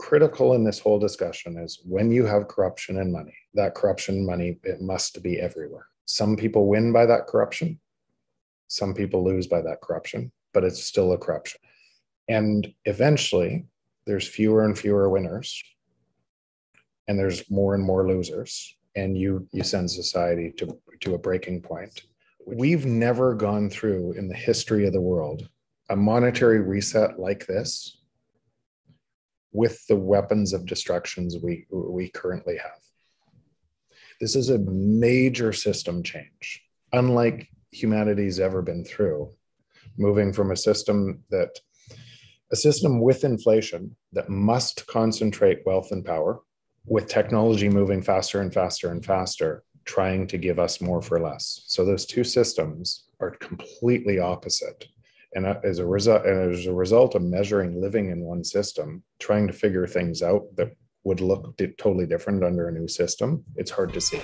critical in this whole discussion is when you have corruption and money, that corruption money, it must be everywhere. Some people win by that corruption. Some people lose by that corruption, but it's still a corruption. And eventually there's fewer and fewer winners and there's more and more losers. And you send society to a breaking point. We've never gone through in the history of the world a monetary reset like this with the weapons of destructions we currently have. This is a major system change, unlike humanity's ever been through, moving from a system with inflation that must concentrate wealth and power, with technology moving faster and faster and faster, trying to give us more for less. So those two systems are completely opposite. And as a result of measuring living in one system, trying to figure things out that would look totally different under a new system, it's hard to see.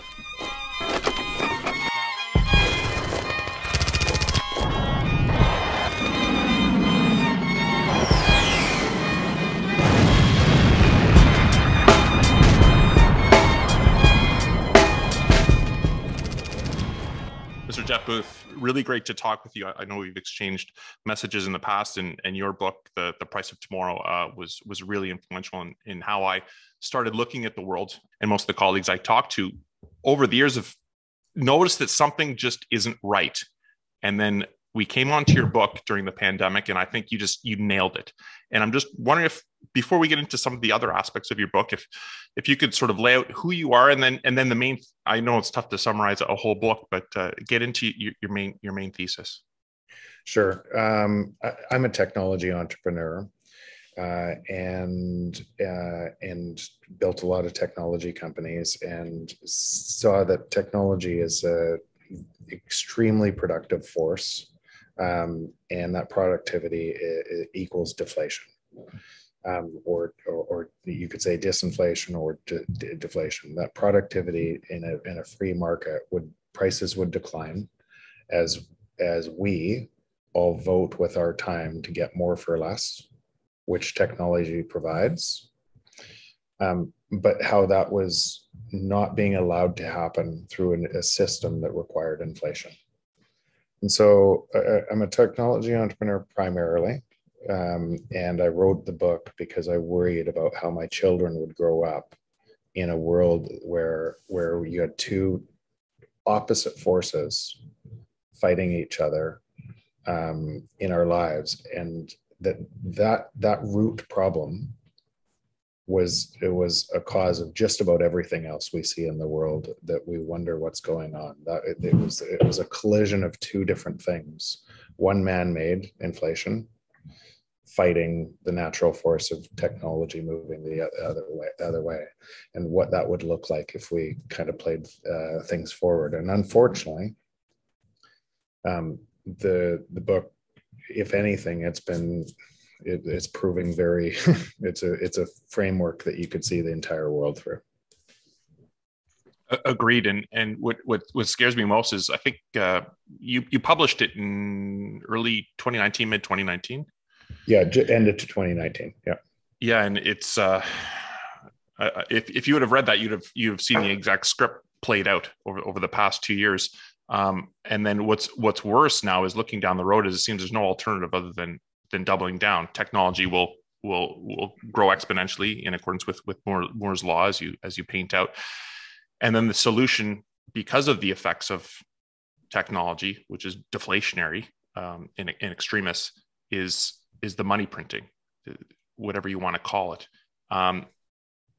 Mr. Jeff Booth, really great to talk with you. I know we've exchanged messages in the past, and your book, The Price of Tomorrow, was really influential in how I started looking at the world. And most of the colleagues I talked to over the years have noticed that something just isn't right. And then we came onto your book during the pandemic, and I think you nailed it. And I'm just wondering if, before we get into some of the other aspects of your book, if you could sort of lay out who you are, and then the main. I know it's tough to summarize a whole book, but get into your main thesis. Sure. I'm a technology entrepreneur, and built a lot of technology companies, and saw that technology is a extremely productive force. And that productivity equals deflation, or you could say disinflation or deflation. That productivity in a free market, prices would decline as we all vote with our time to get more for less, which technology provides. But how that was not being allowed to happen through a system that required inflation. And so I'm a technology entrepreneur primarily, and I wrote the book because I worried about how my children would grow up in a world where you had two opposite forces fighting each other in our lives, and that root problem was a cause of just about everything else we see in the world, that we wonder what's going on. That it was a collision of two different things: one man-made inflation fighting the natural force of technology moving the other way, and what that would look like if we kind of played things forward. And unfortunately, the book, if anything, it's proving very it's a framework that you could see the entire world through. Agreed. And what scares me most is I think you published it in early 2019, mid 2019. Yeah, ended to 2019. Yeah, and it's if you would have read that, you'd have seen the exact script played out over the past 2 years. And then what's worse now is looking down the road, is it seems there's no alternative other than doubling down. Technology will grow exponentially in accordance with Moore's law, as you paint out. And then the solution, because of the effects of technology, which is deflationary in extremis, is the money printing, whatever you want to call it.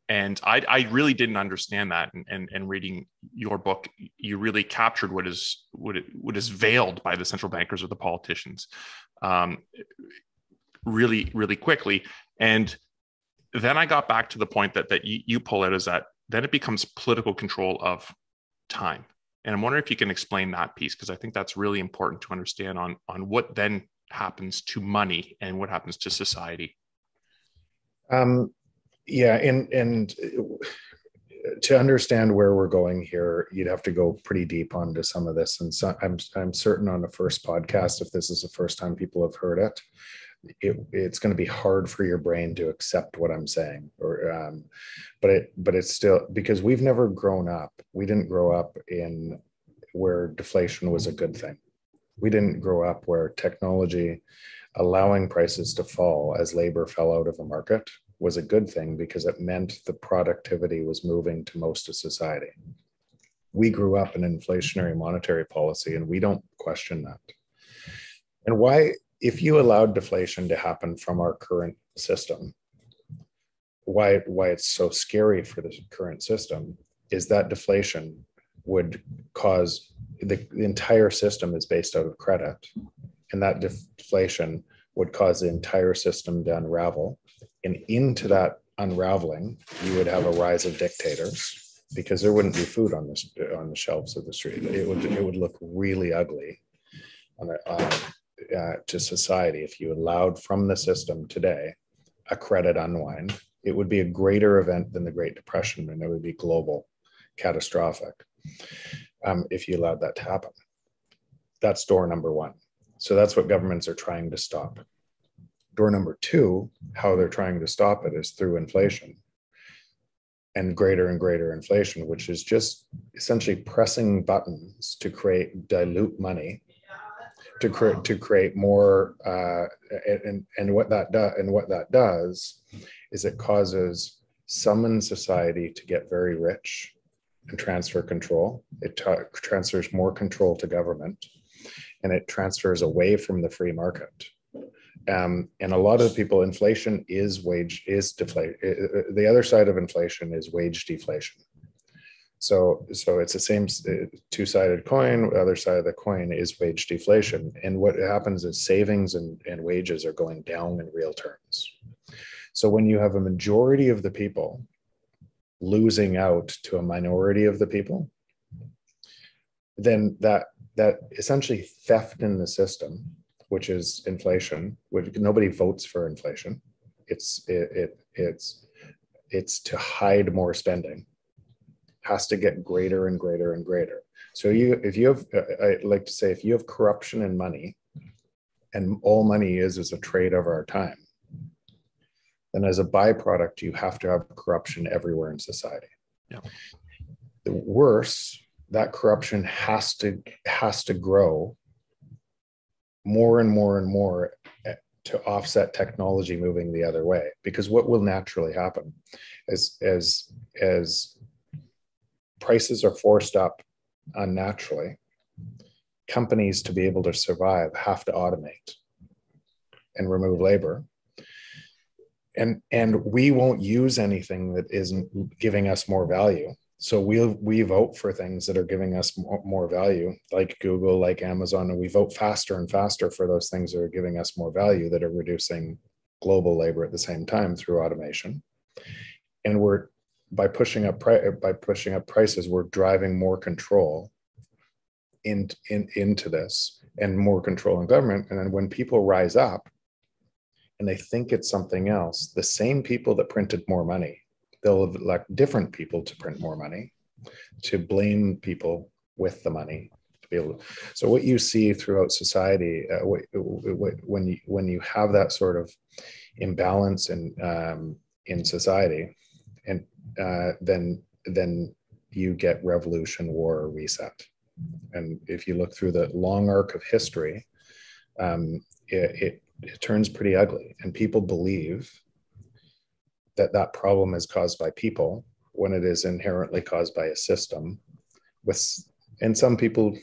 And I really didn't understand that. And reading your book, you really captured what is veiled by the central bankers or the politicians, really, really quickly. And then I got back to the point that you pull out, is that then it becomes political control of time. And I'm wondering if you can explain that piece, because I think that's really important to understand on what then happens to money and what happens to society. Yeah, and to understand where we're going here, you'd have to go pretty deep onto some of this. And so I'm certain on the first podcast, if this is the first time people have heard it, it's going to be hard for your brain to accept what I'm saying, or but it's still, because we've never grown up. We didn't grow up in where deflation was a good thing. We didn't grow up where technology allowing prices to fall as labor fell out of a market was a good thing, because it meant the productivity was moving to most of society. We grew up in inflationary monetary policy, and we don't question that. And why, if you allowed deflation to happen from our current system, why it's so scary for the current system is that deflation would cause the entire system is based out of credit, and that deflation would cause the entire system to unravel. And into that unraveling, you would have a rise of dictators, because there wouldn't be food on the shelves of the street. It would look really ugly to society if you allowed from the system today a credit unwind. It would be a greater event than the Great Depression, and it would be global, catastrophic, if you allowed that to happen. That's door number one. So that's what governments are trying to stop. Door number two, how they're trying to stop it, is through inflation and greater inflation, which is just essentially pressing buttons to dilute money, to create more, and what that does is it causes some in society to get very rich and transfer control. It transfers more control to government, and it transfers away from the free market. And a lot of the people, inflation is deflation. The other side of inflation is wage deflation. So it's the same two-sided coin. The other side of the coin is wage deflation. And what happens is savings and wages are going down in real terms. So when you have a majority of the people losing out to a minority of the people, then that essentially theft in the system, which is inflation, which nobody votes for inflation. It's to hide more spending, has to get greater and greater and greater. So I like to say, if you have corruption in money, and all money is a trade of our time, then as a byproduct, you have to have corruption everywhere in society. Yeah. The worse, that corruption has to grow more and more and more to offset technology moving the other way. Because what will naturally happen as prices are forced up unnaturally, companies, to be able to survive, have to automate and remove labor. And we won't use anything that isn't giving us more value. So we vote for things that are giving us more value, like Google, like Amazon, and we vote faster and faster for those things that are giving us more value, that are reducing global labor at the same time through automation. And by pushing up prices, we're driving more control into this, and more control in government. And then when people rise up and they think it's something else, the same people that printed more money, they'll elect different people to print more money, to blame people with the money. So what you see throughout society, when you have that sort of imbalance in society, and then you get revolution, war, or reset. And if you look through the long arc of history, it turns pretty ugly, and people believe that problem is caused by people when it is inherently caused by a system. And some people,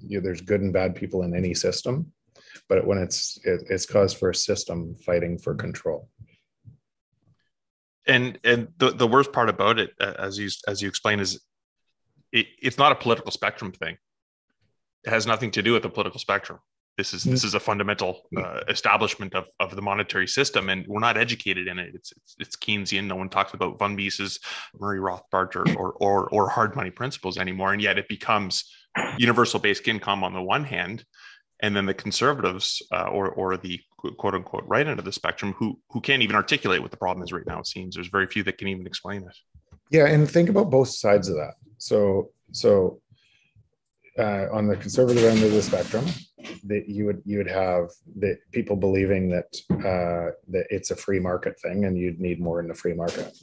there's good and bad people in any system, but when it's caused for a system fighting for control. And the worst part about it, as you explain, is it's not a political spectrum thing. It has nothing to do with the political spectrum. This is a fundamental establishment of the monetary system, and we're not educated in it. It's Keynesian. No one talks about von Mises, Murray Rothbard, or hard money principles anymore, and yet it becomes universal basic income on the one hand, and then the conservatives or the quote unquote right end of the spectrum who can't even articulate what the problem is right now. It seems there's very few that can even explain it. Yeah, and think about both sides of that. So on the conservative end of the spectrum, that you would have the people believing that that it's a free market thing, and you'd need more in the free market.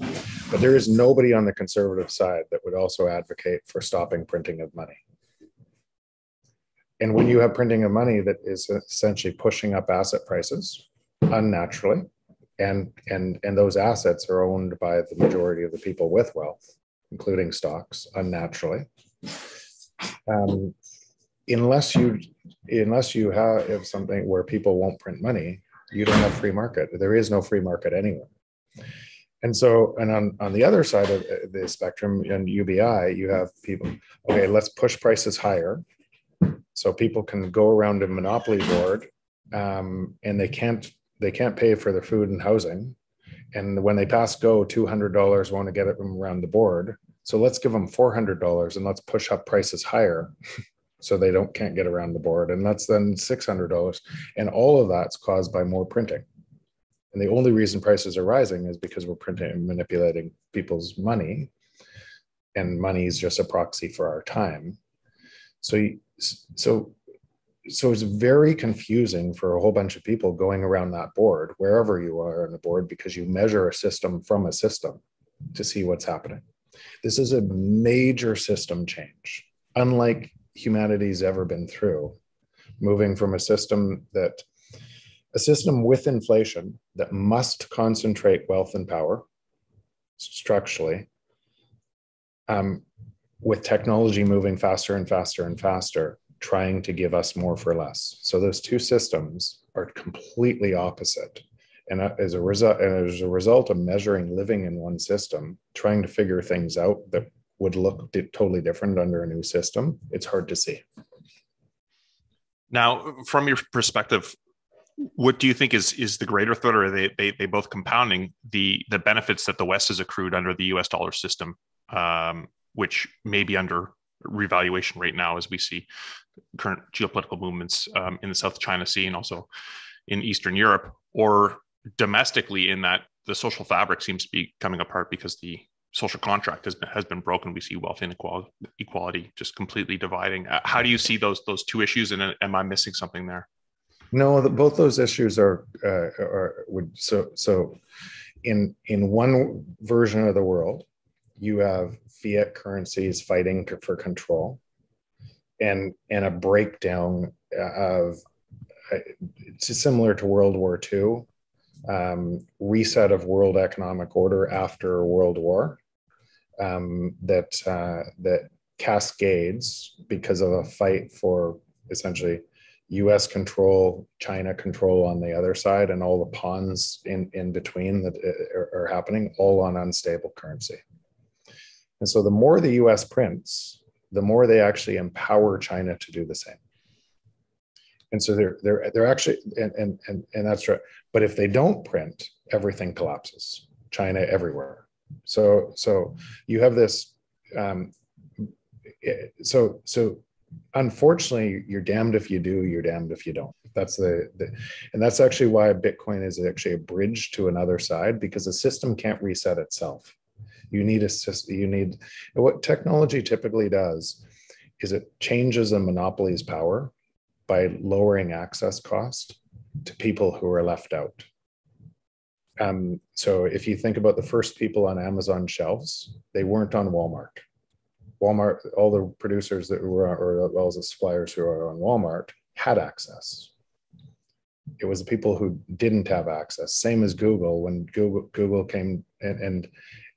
But there is nobody on the conservative side that would also advocate for stopping printing of money. And when you have printing of money that is essentially pushing up asset prices unnaturally, and those assets are owned by the majority of the people with wealth, including stocks, unnaturally. Unless you have something where people won't print money, you don't have free market. There is no free market anywhere. And so, and on the other side of the spectrum, in UBI, you have people, okay, let's push prices higher so people can go around a monopoly board, and they can't pay for their food and housing. And when they pass go, $200 want to get them around the board. So let's give them $400 and let's push up prices higher so they can't get around the board. And that's then $600. And all of that's caused by more printing. And the only reason prices are rising is because we're printing and manipulating people's money. And money is just a proxy for our time. So it's very confusing for a whole bunch of people going around that board, wherever you are on the board, because you measure a system from a system to see what's happening. This is a major system change, unlike humanity's ever been through, moving from a system with inflation that must concentrate wealth and power structurally, with technology moving faster and faster and faster, trying to give us more for less. So those two systems are completely opposite. And as a result of measuring living in one system, trying to figure things out that would look totally different under a new system, it's hard to see. Now, from your perspective, what do you think is the greater threat, or are they both compounding the benefits that the West has accrued under the US dollar system, which may be under revaluation right now as we see current geopolitical movements in the South China Sea and also in Eastern Europe, or domestically in that the social fabric seems to be coming apart because the social contract has been broken. We see wealth inequality just completely dividing. How do you see those two issues, and am I missing something there? No, both those issues are in one version of the world, you have fiat currencies fighting for control, and a breakdown of, it's similar to World War II, reset of world economic order after World War, that cascades because of a fight for essentially US control, China control on the other side, and all the pawns in between that are happening, all on unstable currency. And so the more the US prints, the more they actually empower China to do the same. And so they're actually, and that's right. But if they don't print, everything collapses. China everywhere. So you have this. So unfortunately, you're damned if you do, you're damned if you don't. That's and that's actually why Bitcoin is actually a bridge to another side, because the system can't reset itself. You need a system. What technology typically does is it changes a monopoly's power by lowering access cost to people who are left out. So if you think about the first people on Amazon shelves, they weren't on Walmart. Walmart, all the producers that were, or as well as the suppliers who are on Walmart, had access. It was the people who didn't have access. Same as Google. When Google came, and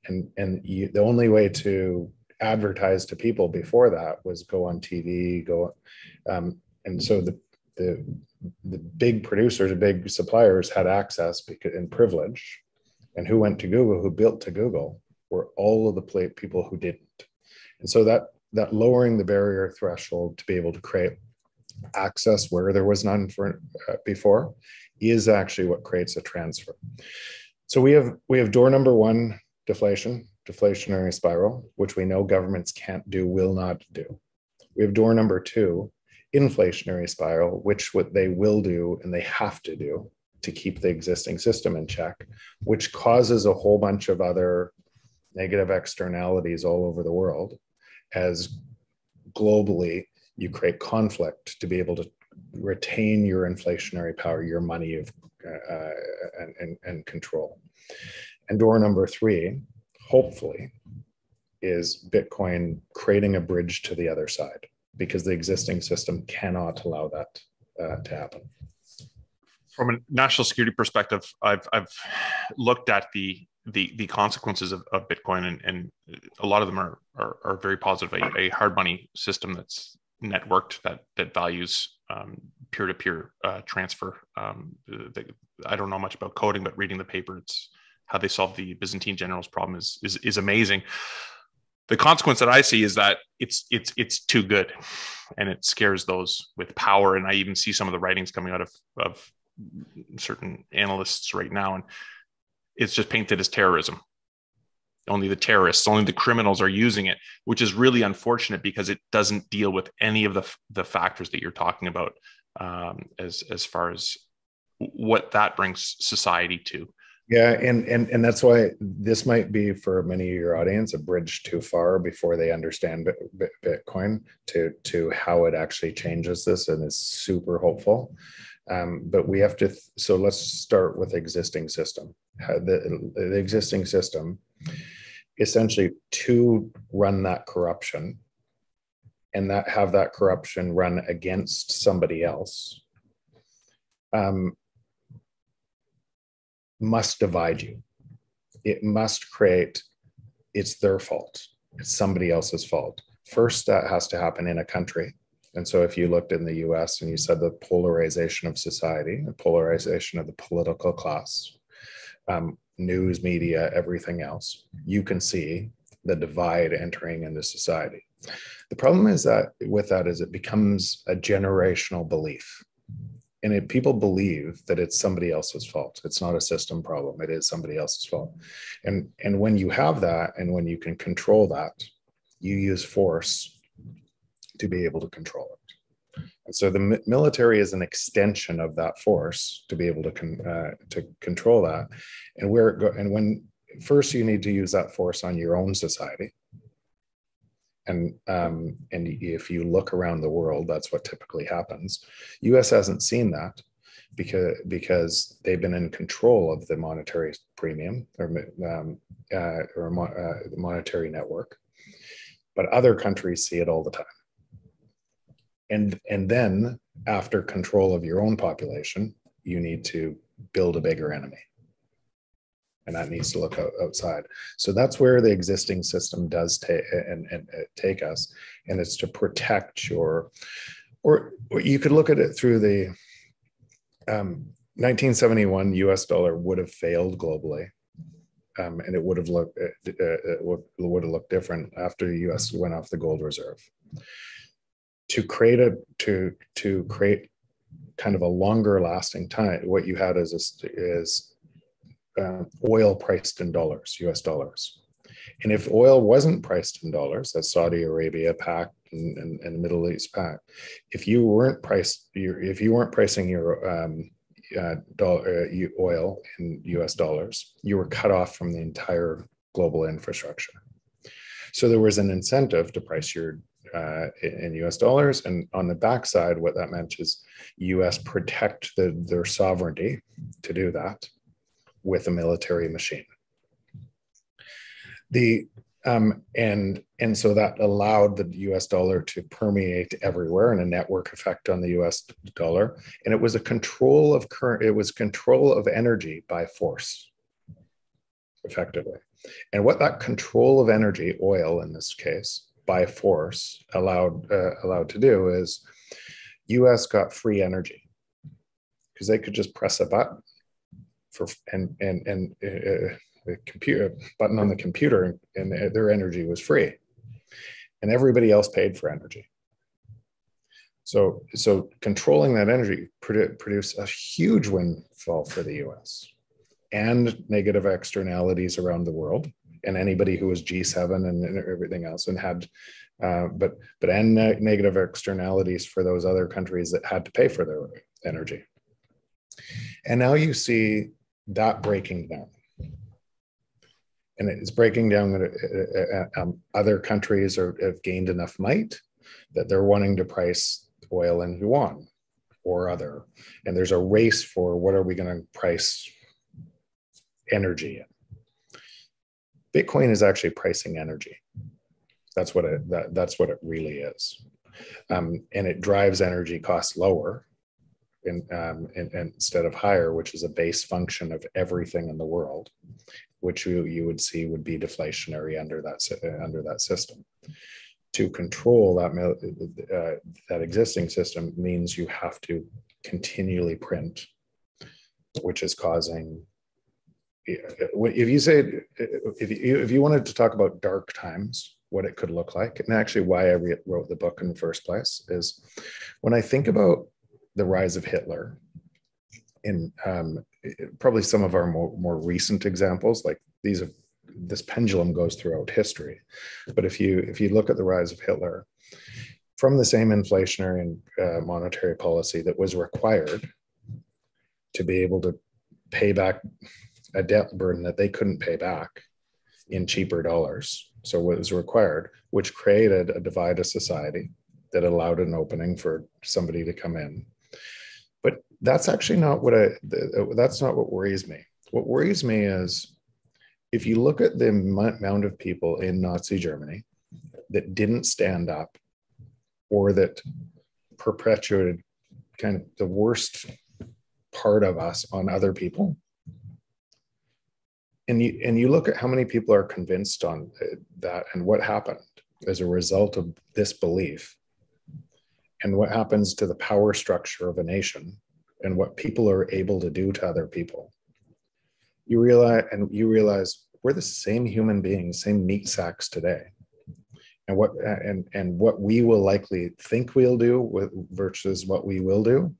the only way to advertise to people before that was go on TV, and so the big producers, the big suppliers had access and privilege. And who went to Google, who built to Google, were all of the people who didn't. And so that lowering the barrier threshold to be able to create access where there was none before is actually what creates a transfer. So we have door number one, deflationary spiral, which we know governments can't do, will not do. We have door number two, inflationary spiral, which what they will do and they have to do to keep the existing system in check, which causes a whole bunch of other negative externalities all over the world, as globally you create conflict to be able to retain your inflationary power, your money of and control. And door number 3, hopefully, is Bitcoin creating a bridge to the other side, because the existing system cannot allow that to happen. From a national security perspective, I've looked at the consequences of Bitcoin, and a lot of them are very positive. A hard money system that's networked, that values peer-to-peer transfer. I don't know much about coding, but reading the paper, it's how they solved the Byzantine generals problem is amazing. The consequence that I see is that it's too good, and it scares those with power. And I even see some of the writings coming out of certain analysts right now, and it's just painted as terrorism. Only the terrorists, only the criminals are using it, which is really unfortunate, because it doesn't deal with any of the factors that you're talking about, as far as what that brings society to. Yeah, and that's why this might be, for many of your audience, a bridge too far before they understand Bitcoin to how it actually changes this, and is super hopeful. But we have to. So let's start with existing system. The existing system, essentially, to run that corruption, and that have that corruption run against somebody else, must divide you. It must create, it's their fault. It's somebody else's fault. First, that has to happen in a country. And so if you looked in the US and you said the polarization of society, the polarization of the political class, news, media, everything else, you can see the divide entering into society. The problem is that with that is it becomes a generational belief. And people believe that it's somebody else's fault. It's not a system problem. It is somebody else's fault. And when you have that, and when you can control that, you use force to be able to control it. And so the military is an extension of that force to be able to control that. And when first you need to use that force on your own society. And if you look around the world, that's what typically happens. US hasn't seen that because they've been in control of the monetary premium or the monetary network. But other countries see it all the time. And then after control of your own population, you need to build a bigger enemy. And that needs to look outside. So that's where the existing system does take us. And it's to protect or you could look at it through the 1971 US dollar would have failed globally. And it would have looked different after the US went off the gold reserve. To create kind of a longer lasting time, what you had is oil priced in dollars, US dollars. And if oil wasn't priced in dollars, as Saudi Arabia packed and the Middle East packed, if you weren't pricing your oil in US dollars, you were cut off from the entire global infrastructure. So there was an incentive to price your in US dollars. And on the backside, what that meant is US protect their sovereignty to do that with a military machine. And so that allowed the US dollar to permeate everywhere, and a network effect on the US dollar. And it was a control of control of energy by force, effectively. And what that control of energy, oil in this case, by force allowed to do is US got free energy because they could just press a button the computer button on the computer, and their energy was free, and everybody else paid for energy. So controlling that energy produced a huge windfall for the US and negative externalities around the world, and anybody who was G7 and everything else, and had negative externalities for those other countries that had to pay for their energy. And now you see that breaking down. And it's breaking down. Other countries have gained enough might that they're wanting to price oil in yuan. or other. And there's a race for what are we going to price energy in. Bitcoin is actually pricing energy. That's what it really is. And it drives energy costs lower and instead of higher, which is a base function of everything in the world, which you would see would be deflationary under that system. To control that existing system means you have to continually print, which is causing. If you wanted to talk about dark times, what it could look like, and actually why I wrote the book in the first place, is when I think about the rise of Hitler, and probably some of our more recent examples, like this pendulum goes throughout history. But if you look at the rise of Hitler, from the same inflationary and monetary policy that was required to be able to pay back a debt burden that they couldn't pay back in cheaper dollars. So what was required, which created a divide of society that allowed an opening for somebody to come in. But that's actually not that's not what worries me. What worries me is if you look at the amount of people in Nazi Germany that didn't stand up or that perpetuated kind of the worst part of us on other people, and you look at how many people are convinced on that and what happened as a result of this belief, and what happens to the power structure of a nation and what people are able to do to other people, you realize we're the same human beings, same meat sacks today. And what we will likely think we'll do versus what we will do,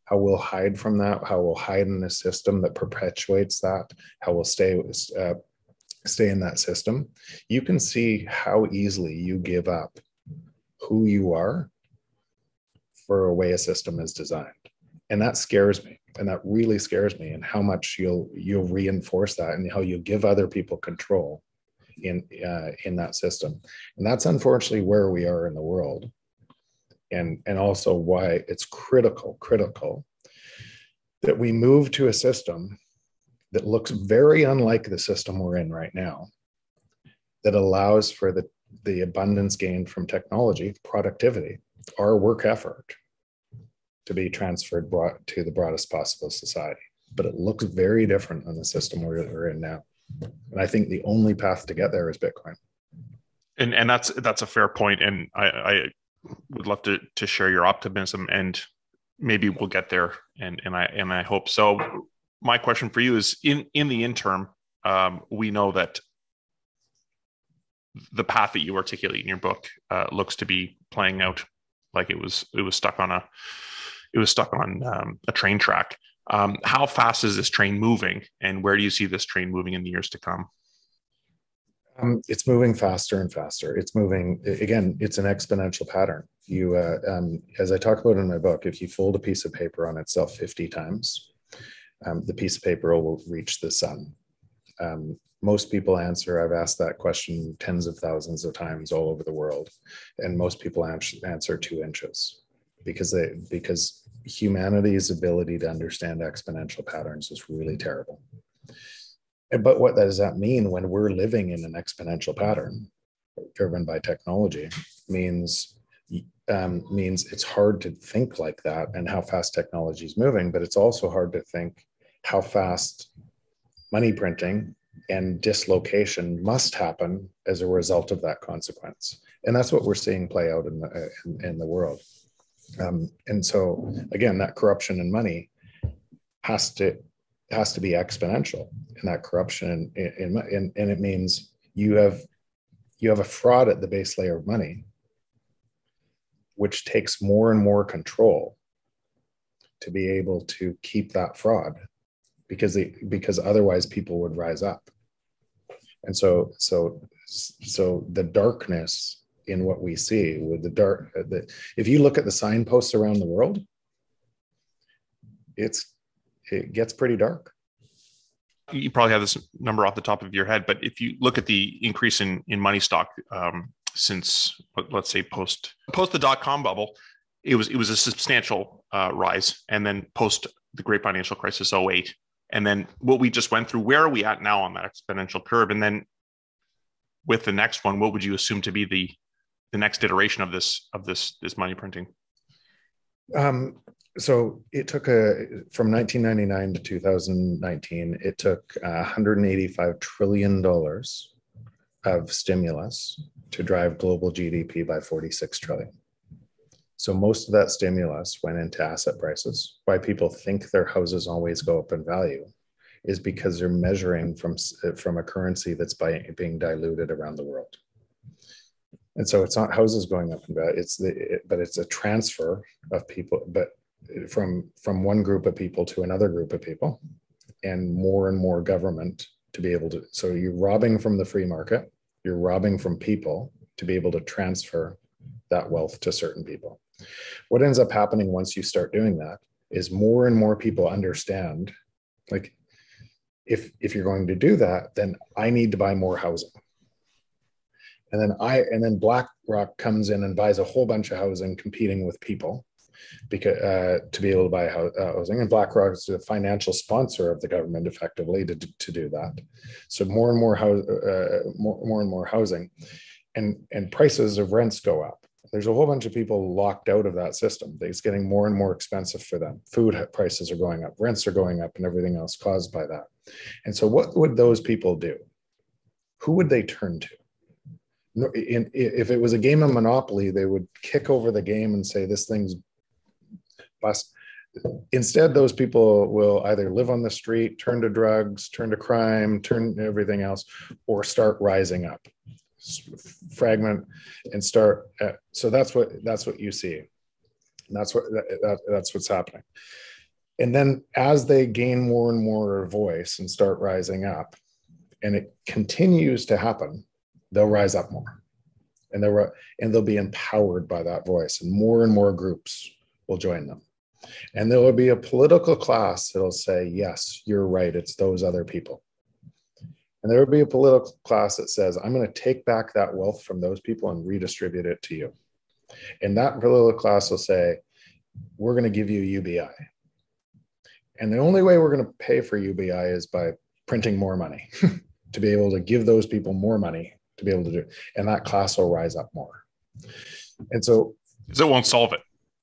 how we'll hide from that, how we'll hide in a system that perpetuates that, how we'll stay in that system. You can see how easily you give up who you are for a way a system is designed. And that scares me. And that really scares me, and how much you'll reinforce that and how you give other people control in that system. And that's unfortunately where we are in the world. And also why it's critical that we move to a system that looks very unlike the system we're in right now, that allows for the abundance gained from technology, productivity, our work effort, to be brought to the broadest possible society. But it looks very different than the system we're in now. And I think the only path to get there is Bitcoin. And that's a fair point. And I would love to share your optimism, and maybe we'll get there. And I hope so. My question for you is, in the interim, we know that the path that you articulate in your book looks to be playing out like it was stuck on a train track. How fast is this train moving, and where do you see this train moving in the years to come? It's moving faster and faster. It's moving, again, it's an exponential pattern. As I talk about in my book, if you fold a piece of paper on itself 50 times, the piece of paper will reach the sun. Most people answer, I've asked that question tens of thousands of times all over the world, and most people answer 2 inches, because humanity's ability to understand exponential patterns is really terrible. But what does that mean when we're living in an exponential pattern driven by technology? Means it's hard to think like that and how fast technology is moving, but it's also hard to think how fast money printing and dislocation must happen as a result of that consequence. And that's what we're seeing play out in the world. And so again, that corruption in money has to be exponential, and that corruption and it means you have a fraud at the base layer of money, which takes more and more control to be able to keep that fraud, because otherwise people would rise up. And so the darkness in what we see with if you look at the signposts around the world, it gets pretty dark. You probably have this number off the top of your head, but if you look at the increase in money stock since, let's say, post the dot-com bubble, it was a substantial rise, and then post the great financial crisis, '08, and then what we just went through. Where are we at now on that exponential curve? And then with the next one, what would you assume to be the next iteration of this money printing? So it took from 1999 to 2019, it took $185 trillion of stimulus to drive global GDP by 46 trillion. So most of that stimulus went into asset prices. Why people think their houses always go up in value is because they're measuring from a currency that's being diluted around the world. And so it's not houses going up in value, but it's a transfer of people, but from one group of people to another group of people, and more government to be able to. So you're robbing from the free market, you're robbing from people to be able to transfer that wealth to certain people. What ends up happening once you start doing that is more and more people understand, like, if you're going to do that, then I need to buy more housing. And then BlackRock comes in and buys a whole bunch of housing, competing with people because to be able to buy housing. And BlackRock is a financial sponsor of the government, effectively, to do that. So more and more housing, and prices of rents go up. There's a whole bunch of people locked out of that system. It's getting more and more expensive for them. Food prices are going up, rents are going up, and everything else caused by that. And so what would those people do? Who would they turn to? If it was a game of Monopoly, they would kick over the game and say, this thing's bust. Instead, those people will either live on the street, turn to drugs, turn to crime, turn to everything else, or start rising up, fragment, and start. So that's what you see. And that's what's happening. And then as they gain more and more voice and start rising up, and it continues to happen, they'll rise up more, and they'll be empowered by that voice, and more groups will join them. And there will be a political class that'll say, yes, you're right, it's those other people. And there will be a political class that says, I'm going to take back that wealth from those people and redistribute it to you. And that political class will say, we're going to give you UBI. And the only way we're going to pay for UBI is by printing more money to be able to give those people more money to be able to do it. And that class will rise up more. And so it won't solve it.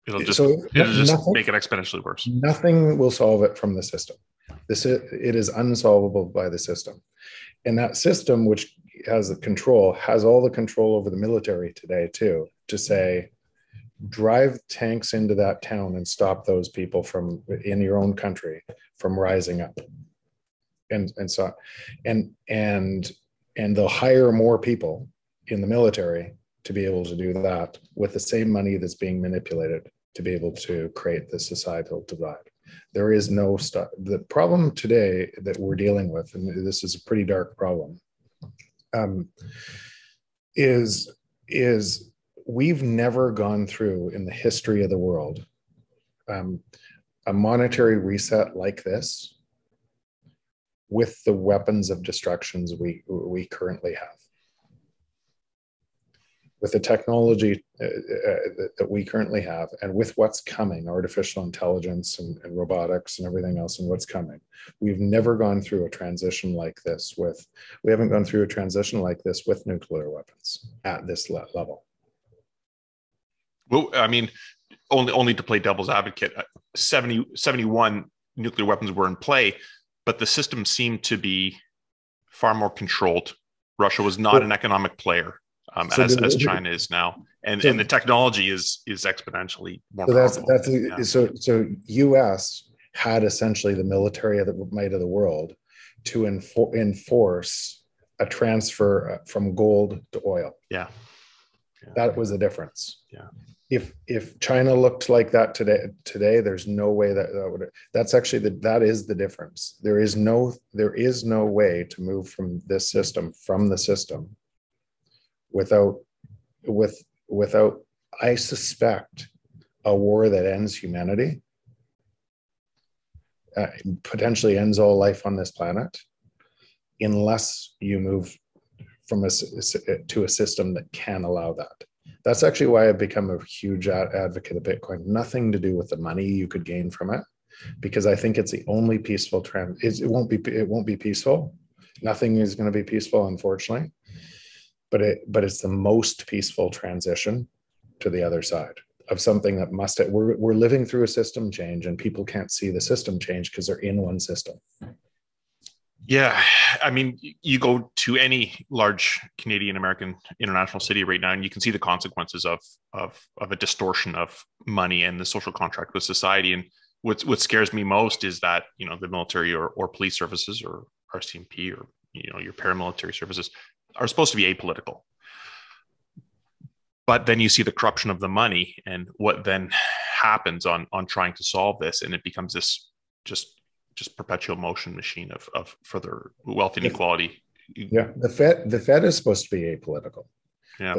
It'll just make it exponentially worse. Nothing will solve it from the system. It is unsolvable by the system. And that system, which has all the control over the military today too, to say, drive tanks into that town and stop those people from in your own country from rising up. And they'll hire more people in the military to be able to do that with the same money that's being manipulated to be able to create the societal divide. There is no stuff. The problem today that we're dealing with, and this is a pretty dark problem, is we've never gone through in the history of the world a monetary reset like this with the weapons of destructions we currently have. With the technology that we currently have, and with what's coming, artificial intelligence and robotics and everything else, and what's coming, we've never gone through a transition like this we haven't gone through a transition like this with nuclear weapons at this level. Well, I mean, only to play devil's advocate, 71 nuclear weapons were in play, but the system seemed to be far more controlled. Russia was not an economic player. As China is now, and the technology is exponentially more powerful. So U.S. had essentially the military of the might of the world to enforce a transfer from gold to oil. Yeah. That was the difference. Yeah. If China looked like that today, there's no way that would. That is the difference. There is no way to move from the system without, I suspect, a war that ends humanity, potentially ends all life on this planet, unless you move to a system that can allow that. That's actually why I've become a huge advocate of Bitcoin. Nothing to do with the money you could gain from it, because I think it's the only peaceful trend. It won't be peaceful. Nothing is going to be peaceful, unfortunately. But it's the most peaceful transition to the other side of something that we're living through a system change, and people can't see the system change because they're in one system. Yeah, I mean, you go to any large Canadian, American, international city right now, and you can see the consequences of a distortion of money and the social contract with society. And what scares me most is that, you know, the military or police services or RCMP or, you know, your paramilitary services are supposed to be apolitical. But then you see the corruption of the money, and what then happens on trying to solve this, and it becomes this just perpetual motion machine of further wealth inequality. Yeah, the Fed is supposed to be apolitical. Yeah,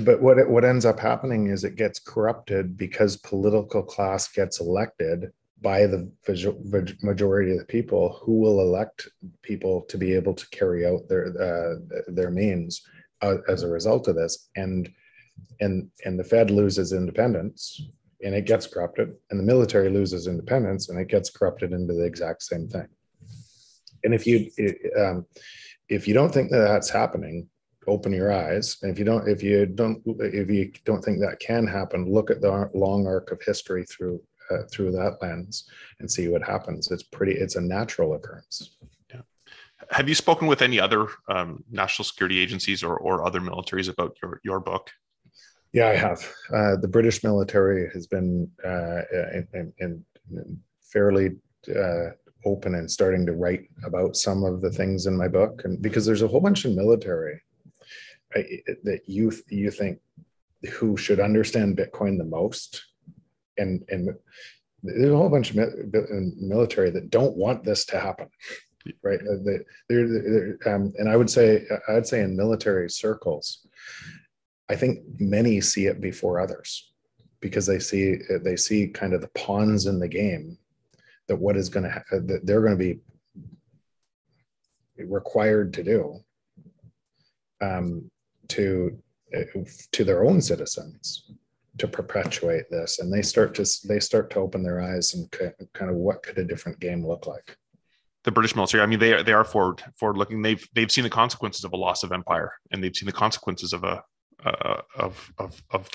but what ends up happening is it gets corrupted because political class gets elected by the majority of the people, who will elect people to be able to carry out their means as a result of this, and the Fed loses independence, and it gets corrupted, and the military loses independence, and it gets corrupted into the exact same thing. And if you don't think that that's happening, open your eyes. And if you don't think that can happen, look at the long arc of history through that lens and see what happens. It's a natural occurrence. Yeah. Have you spoken with any other national security agencies or other militaries about your book? Yeah, I have. The British military has been fairly open and starting to write about some of the things in my book, and because there's a whole bunch of military that you think who should understand Bitcoin the most, and there's a whole bunch of military that don't want this to happen, right? And I would say in military circles, I think many see it before others, because they see kind of the pawns in the game, that what is going to that they're going to be required to do to their own citizens to perpetuate this, and they start to open their eyes and kind of what could a different game look like. The British military, I mean, they are forward looking. They've seen the consequences of a loss of empire, and they've seen the consequences of the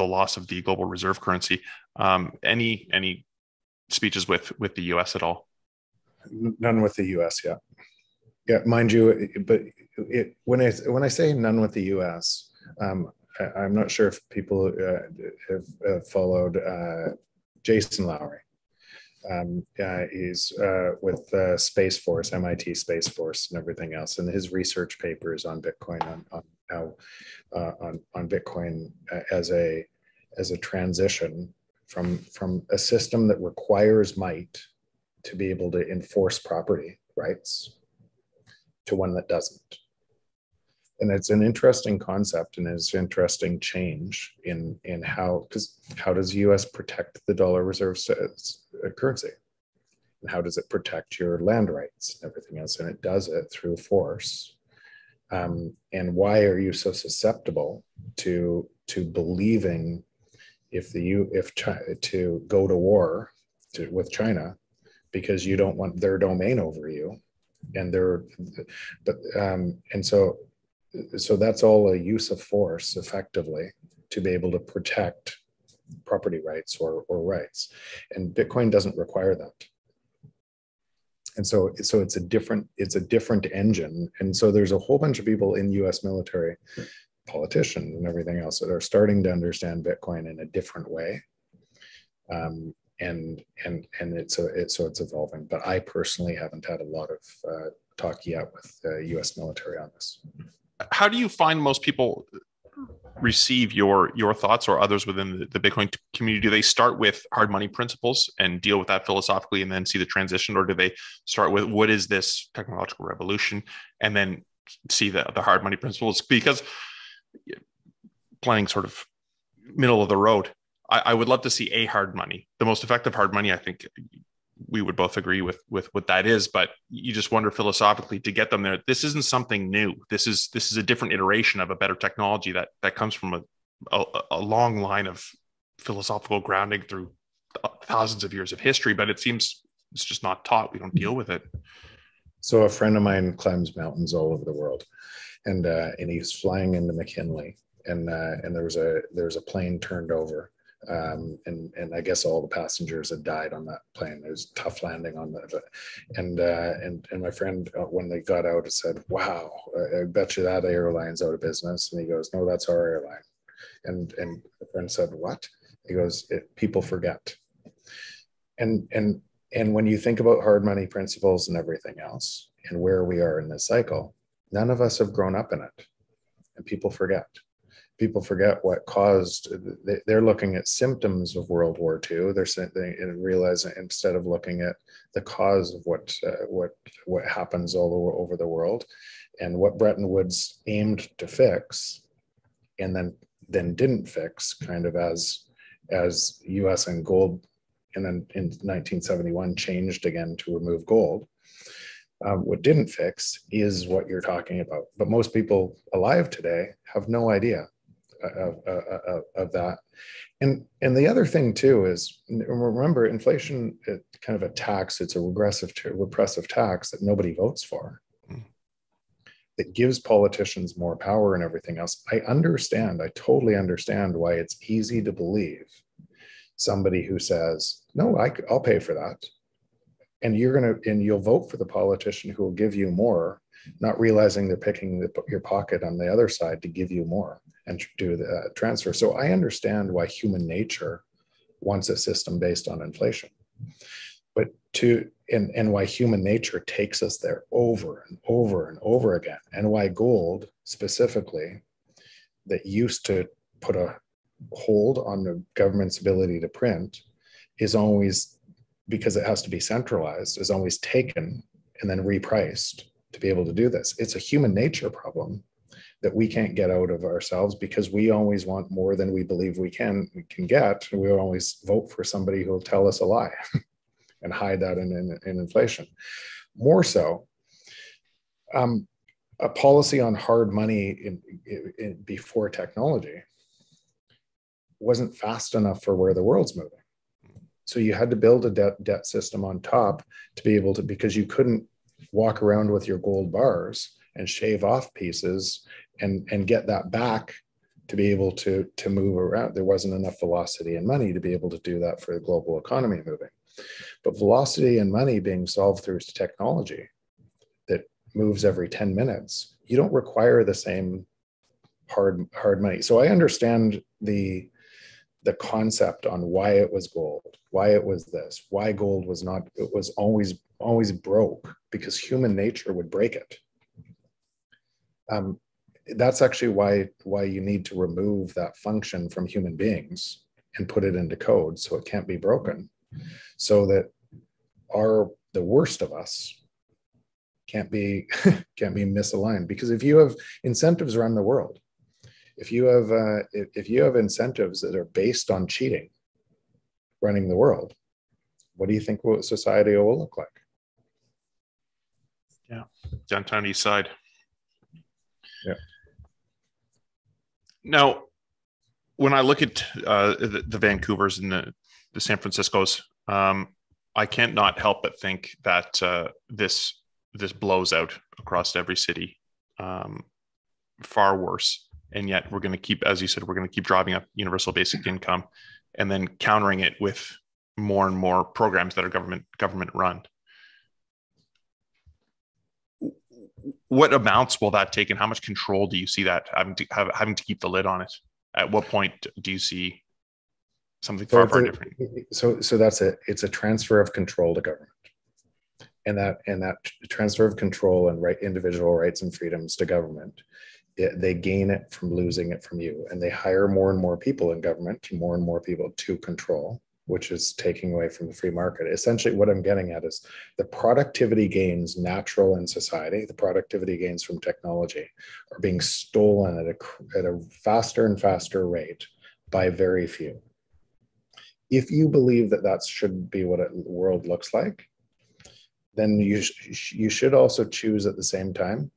loss of the global reserve currency. Any speeches with the U.S. at all? None with the U.S. yet. Yeah, mind you, but when I say none with the U.S., I'm not sure if people have followed Jason Lowery. He's with Space Force, MIT Space Force, and everything else, and his research papers on Bitcoin, on Bitcoin as a transition from a system that requires might to be able to enforce property rights to one that doesn't. And it's an interesting concept, and it's an interesting change in how does the U.S. protect the dollar reserve currency, and how does it protect your land rights and everything else? And it does it through force. And why are you so susceptible to believing to go to war with China because you don't want their domain over you, and so that's all a use of force, effectively, to be able to protect property rights or rights. And Bitcoin doesn't require that. And so it's a different engine. And so there's a whole bunch of people in U.S. military, politicians and everything else, that are starting to understand Bitcoin in a different way. And it's evolving. But I personally haven't had a lot of talk yet with the U.S. military on this. How do you find most people receive your thoughts, or others within the Bitcoin community? Do they start with hard money principles and deal with that philosophically and then see the transition? Or do they start with what is this technological revolution and then see the hard money principles? Because playing sort of middle of the road, I would love to see a hard money, the most effective hard money. I think we would both agree with what that is, but you just wonder philosophically, to get them there, this isn't something new. This is a different iteration of a better technology that comes from a long line of philosophical grounding through thousands of years of history, but it seems it's just not taught. We don't deal with it. So a friend of mine climbs mountains all over the world, and he's flying into McKinley, and there was a plane turned over, and I guess all the passengers had died on that plane. It was a tough landing on that, and my friend, when they got out, said, "Wow, I bet you that airline's out of business." And he goes, "No, that's our airline." And the friend said, "What?" He goes, "People forget." And when you think about hard money principles and everything else and where we are in this cycle, none of us have grown up in it, and people forget. People forget what caused. They're looking at symptoms of World War II. They realize instead of looking at the cause of what happens all over the world, and what Bretton Woods aimed to fix, and then didn't fix, kind of as U.S. and gold, and then in 1971 changed again to remove gold. What didn't fix is what you're talking about. But most people alive today have no idea of that. And the other thing too is, remember, inflation, it kind of a tax. It's a repressive tax that nobody votes for, that gives politicians more power and everything else. I totally understand why it's easy to believe somebody who says, "No, I'll pay for that," and you'll vote for the politician who will give you more, not realizing they're picking your pocket on the other side to give you more and do the transfer. So I understand why human nature wants a system based on inflation, but and why human nature takes us there over and over and over again, and why gold specifically, that used to put a hold on the government's ability to print, is always, because it has to be centralized, is always taken and then repriced to be able to do this. It's a human nature problem that we can't get out of ourselves, because we always want more than we believe we can get. We always vote for somebody who will tell us a lie and hide that in inflation. More so, a policy on hard money before technology wasn't fast enough for where the world's moving. So you had to build a debt system on top to be able to, because you couldn't walk around with your gold bars and shave off pieces and get that back to be able to move around. There wasn't enough velocity and money to be able to do that for the global economy moving. But velocity and money being solved through technology that moves every 10 minutes, you don't require the same hard money. So I understand the concept on why it was gold, why it was this, why gold was not, it was always broke, because human nature would break it. That's actually why you need to remove that function from human beings and put it into code so it can't be broken, so that the worst of us can't be misaligned. Because if you have incentives around the world, if you have incentives that are based on cheating running the world, what do you think society will look like? Yeah, downtown east side. Yeah. Now, when I look at the Vancouvers and the San Franciscos, I can't not help but think that this blows out across every city, far worse. And yet we're going to keep, as you said, we're going to keep driving up universal basic income, and then countering it with more and more programs that are government run. What amounts will that take, and how much control do you see that having to keep the lid on it? At what point do you see something far different? So that's it. It's a transfer of control to government, and that transfer of control and individual rights and freedoms to government, they gain it from losing it from you, and they hire more and more people in government, more and more people to control, which is taking away from the free market. Essentially, what I'm getting at is the productivity gains natural in society, the productivity gains from technology, are being stolen at a faster and faster rate by very few. If you believe that should be what the world looks like, then you should also choose at the same time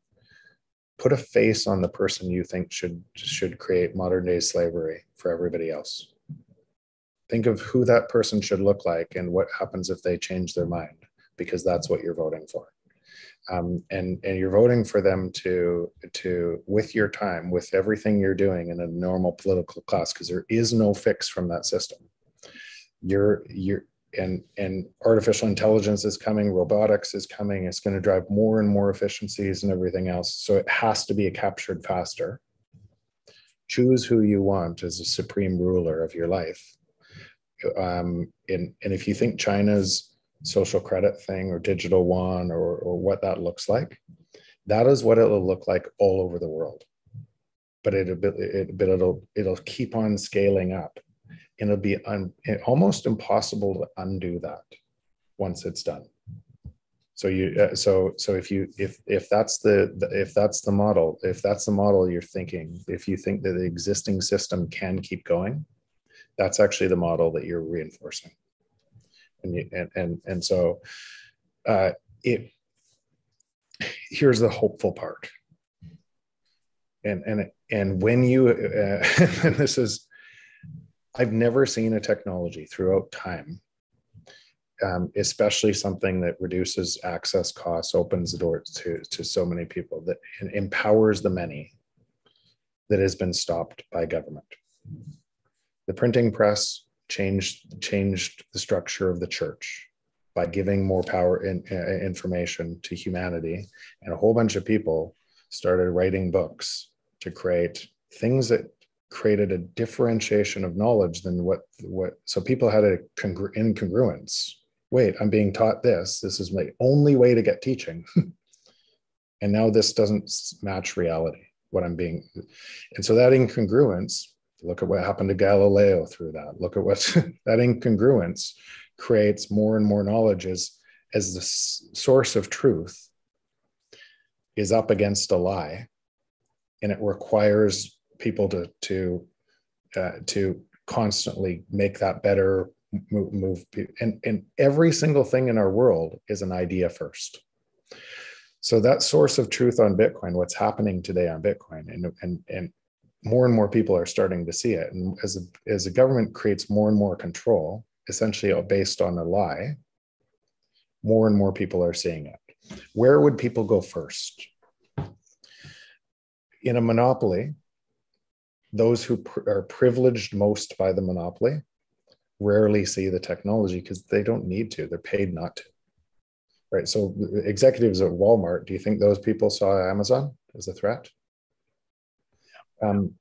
put a face on the person you think should create modern day slavery for everybody else. Think of who that person should look like and what happens if they change their mind, because that's what you're voting for. And you're voting for them to with your time, with everything you're doing in a normal political class, because there is no fix from that system. And artificial intelligence is coming, robotics is coming, it's going to drive more and more efficiencies and everything else. So it has to be captured faster. Choose who you want as a supreme ruler of your life. And if you think China's social credit thing or digital yuan or what that looks like, that is what it'll look like all over the world. But it'll keep on scaling up. And it'll be almost impossible to undo that once it's done. So if that's the model you're thinking, if you think that the existing system can keep going, that's actually the model that you're reinforcing. So here's the hopeful part. And when you and this is, I've never seen a technology throughout time, especially something that reduces access costs, opens the door to so many people, that empowers the many, that has been stopped by government. The printing press changed the structure of the church by giving more power and information to humanity, and a whole bunch of people started writing books to create things that created a differentiation of knowledge than what so people had a incongruence. Wait, I'm being taught this is my only way to get teaching. And now this doesn't match reality, what I'm being. And so that incongruence, look at what happened to Galileo through that. Look at what that incongruence creates more and more knowledge as the source of truth is up against a lie. And it requires people to constantly make that better, move. And every single thing in our world is an idea first. So that source of truth on Bitcoin, what's happening today on Bitcoin, and more and more people are starting to see it. And as the government creates more and more control, essentially based on a lie, more and more people are seeing it. Where would people go first? In a monopoly, those who are privileged most by the monopoly rarely see the technology because they don't need to. They're paid not to. Right? So executives at Walmart, do you think those people saw Amazon as a threat? And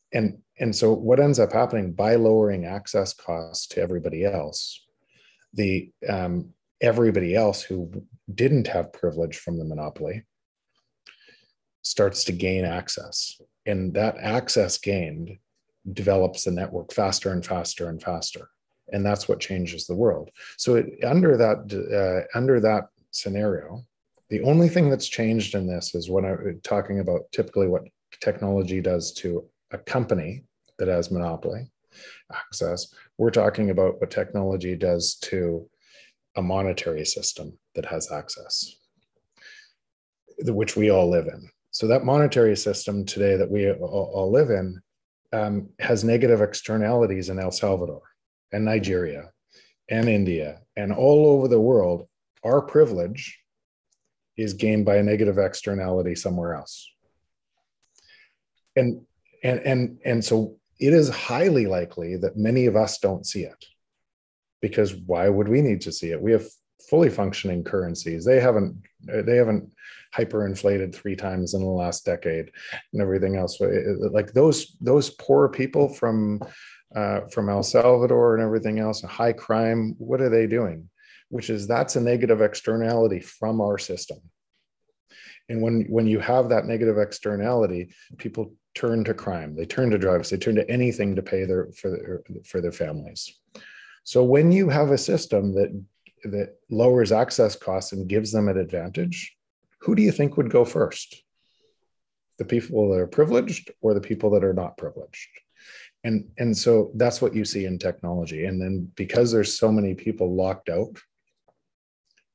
so what ends up happening by lowering access costs to everybody else, everybody else who didn't have privilege from the monopoly starts to gain access. And that access gained develops the network faster and faster and faster. And that's what changes the world. So under that scenario, the only thing that's changed in this is when I'm talking about typically what technology does to a company that has monopoly access, we're talking about what technology does to a monetary system that has access, which we all live in. So that monetary system today that we all live in has negative externalities in El Salvador and Nigeria and India and all over the world. Our privilege is gained by a negative externality somewhere else. And so it is highly likely that many of us don't see it, because why would we need to see it? We have fully functioning currencies. They haven't hyperinflated 3 times in the last decade and everything else. Like those poor people from El Salvador and everything else, high crime, what are they doing? That's a negative externality from our system. And when you have that negative externality, people turn to crime, they turn to drugs, they turn to anything to pay for their families. So when you have a system that lowers access costs and gives them an advantage, who do you think would go first? The people that are privileged or the people that are not privileged? And so that's what you see in technology. And then because there's so many people locked out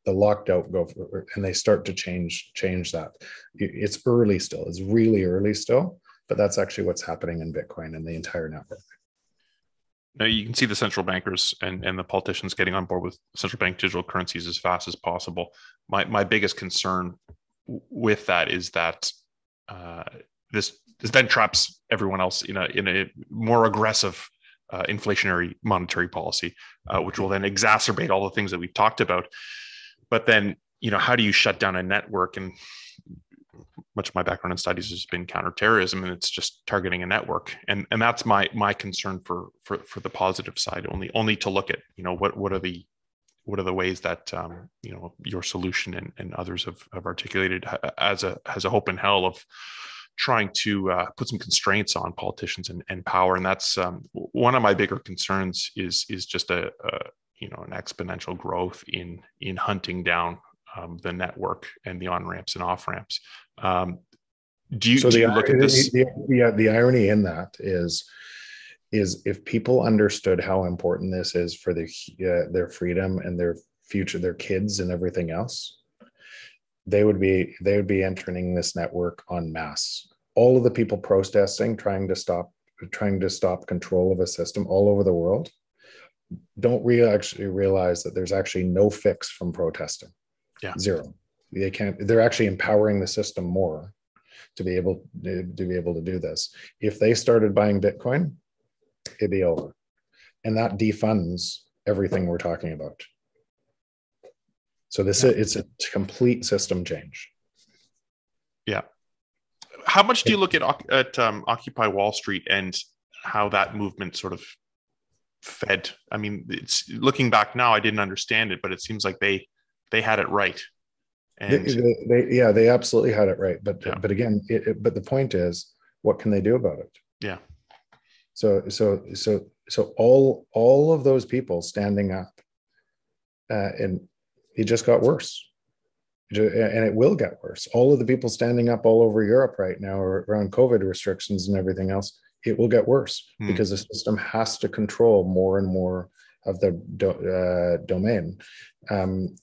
the locked out go for, and they start to change that. It's early still. It's really early still, but that's actually what's happening in Bitcoin and the entire network. Now you can see the central bankers and the politicians getting on board with central bank digital currencies as fast as possible. My biggest concern with that is that this then traps everyone else in a more aggressive inflationary monetary policy, which will then exacerbate all the things that we've talked about. But then, how do you shut down a network? And much of my background in studies has been counterterrorism, and it's just targeting a network. And that's my concern for the positive side. Only to look at what are the ways that your solution and others have articulated as a hope in hell of trying to put some constraints on politicians and power. And that's one of my bigger concerns is just an exponential growth in hunting down the network and the on-ramps and off-ramps. Do you look at this? The irony in that is if people understood how important this is for their freedom and their future, their kids and everything else, they would be entering this network en masse. All of the people protesting, trying to stop control of a system all over the world, don't actually realize that there's actually no fix from protesting. Yeah. Zero. They can't. They're actually empowering the system more to be able to do this. If they started buying Bitcoin, it'd be over, and that defunds everything we're talking about. So it's a complete system change. Yeah. How much do you look at Occupy Wall Street and how that movement sort of fed? I mean, it's looking back now, I didn't understand it, but it seems like they had it right. And they absolutely had it right. But again, but the point is, what can they do about it? Yeah. So all of those people standing up, and it just got worse. And it will get worse. All of the people standing up all over Europe right now around COVID restrictions and everything else, it will get worse because the system has to control more and more of the domain. And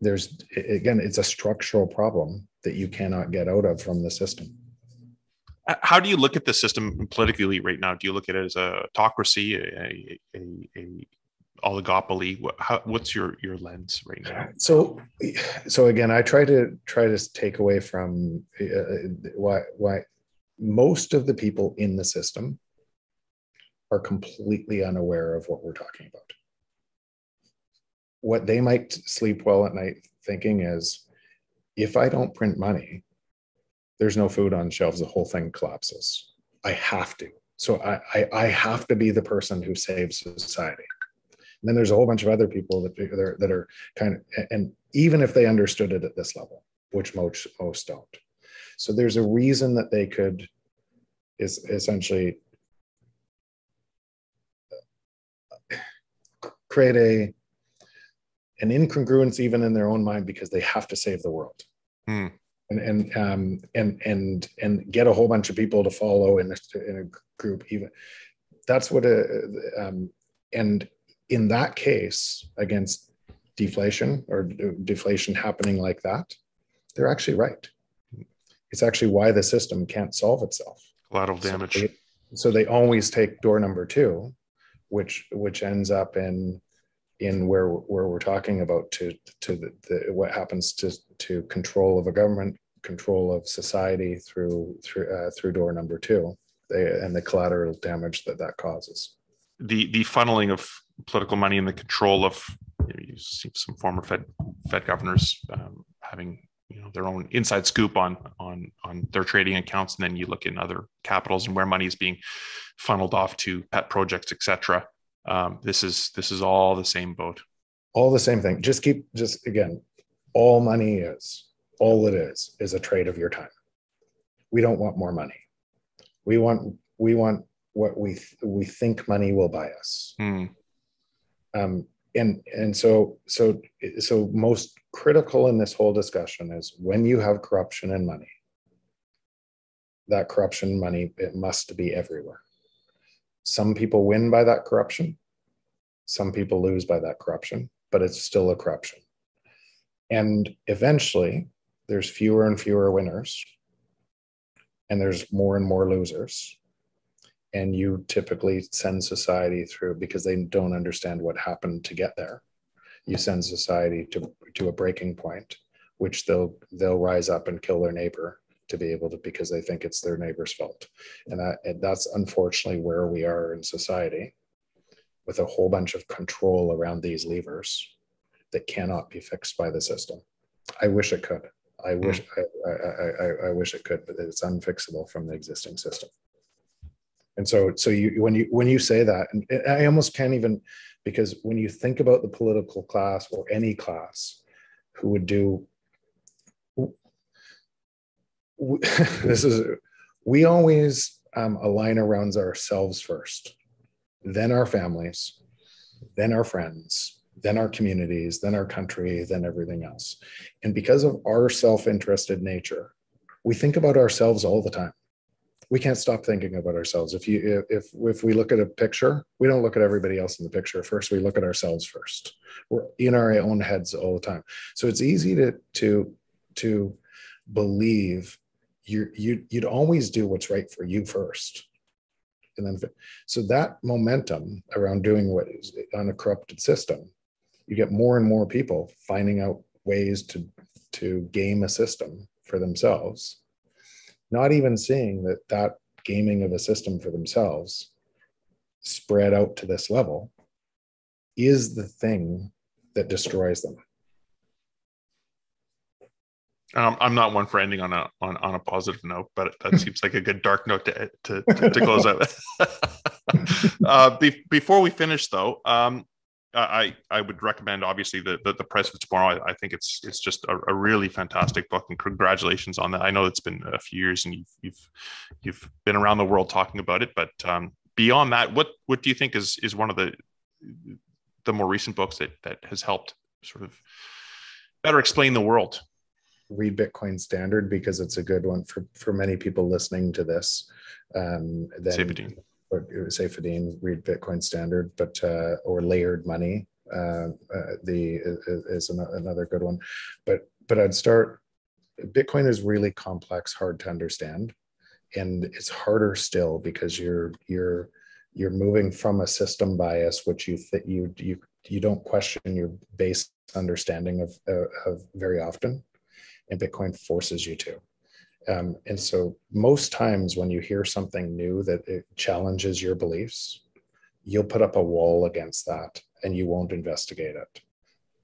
there's, again, it's a structural problem that you cannot get out of from the system. How do you look at the system politically right now? Do you look at it as a autocracy, a oligopoly? What's your lens right now? So again, I try to take away from why most of the people in the system are completely unaware of what we're talking about. What they might sleep well at night thinking is, if I don't print money, there's no food on shelves, the whole thing collapses. I have to. So I have to be the person who saves society. And then there's a whole bunch of other people that are kind of, and even if they understood it at this level, which most don't. So there's a reason that they could is essentially create an incongruence even in their own mind because they have to save the world. And get a whole bunch of people to follow in a group. Even that's what and in that case, against deflation or deflation happening like that, they're actually right. It's actually why the system can't solve itself. Collateral damage. So they always take door number two, which ends up in where we're talking about to what happens to control of a government, control of society through door number two, and the collateral damage that causes. The funneling of political money and the control of, you see some former Fed governors having their own inside scoop on their trading accounts, and then you look in other capitals and where money is being funneled off to pet projects, etc. This is all the same boat. All the same thing. Just again, all money is a trade of your time. We don't want more money. We want what we think money will buy us. And so most critical in this whole discussion is when you have corruption and money, that corruption money, it must be everywhere. Some people win by that corruption. Some people lose by that corruption. but it's still a corruption. And eventually there's fewer and fewer winners, and there's more and more losers. And you typically send society through, because they don't understand what happened to get there. You send society to a breaking point, which they'll rise up and kill their neighbor to be able to, because they think it's their neighbor's fault. And that's unfortunately where we are in society, with a whole bunch of control around these levers that cannot be fixed by the system. I wish it could. I wish it could, but it's unfixable from the existing system. And so you when you say that, and I almost can't even, because when you think about the political class or any class who would do we always align around ourselves first, then our families, then our friends, then our communities, then our country, then everything else. And because of our self-interested nature, we think about ourselves all the time. We can't stop thinking about ourselves. If we look at a picture, we don't look at everybody else in the picture first. We look at ourselves first. We're in our own heads all the time. So it's easy to believe you'd always do what's right for you first. And then, so that momentum around doing what is on a corrupted system, you get more and more people finding out ways to game a system for themselves, not even seeing that gaming of a system for themselves spread out to this level is the thing that destroys them. I'm not one for ending on a positive note, but that seems like a good dark note to close out. Before we finish, though, I would recommend, obviously, the Price of Tomorrow. I think it's just a really fantastic book, and congratulations on that. I know it's been a few years, and you've been around the world talking about it. But beyond that, what do you think is one of the more recent books that has helped sort of better explain the world? Read Bitcoin Standard, because it's a good one for many people listening to this. Then Safedine, Read Bitcoin Standard, but or Layered Money is another good one. But I'd start. Bitcoin is really complex, hard to understand, and it's harder still because you're moving from a system bias, which you don't question your base understanding of very often. And Bitcoin forces you to. And so most times when you hear something new that it challenges your beliefs, you'll put up a wall against that and you won't investigate it.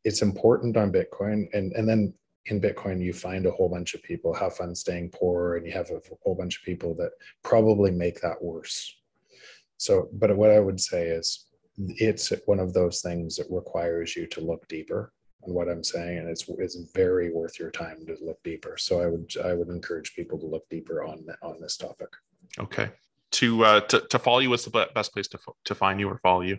It's important on Bitcoin. And then in Bitcoin, you find a whole bunch of people have fun staying poor, and you have a whole bunch of people that probably make that worse. So, but what I would say is it's one of those things that requires you to look deeper on what I'm saying, and it's very worth your time to look deeper. So I would encourage people to look deeper on this topic. Okay. To follow you, what's the best place to find you or follow you?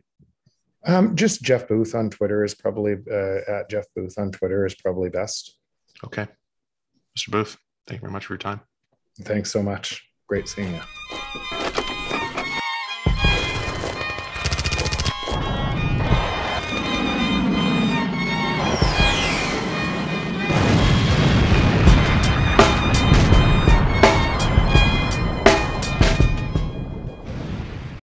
Just Jeff Booth on Twitter is probably at Jeff Booth on Twitter is probably best. Okay, Mr. Booth, thank you very much for your time. Thanks so much. Great seeing you.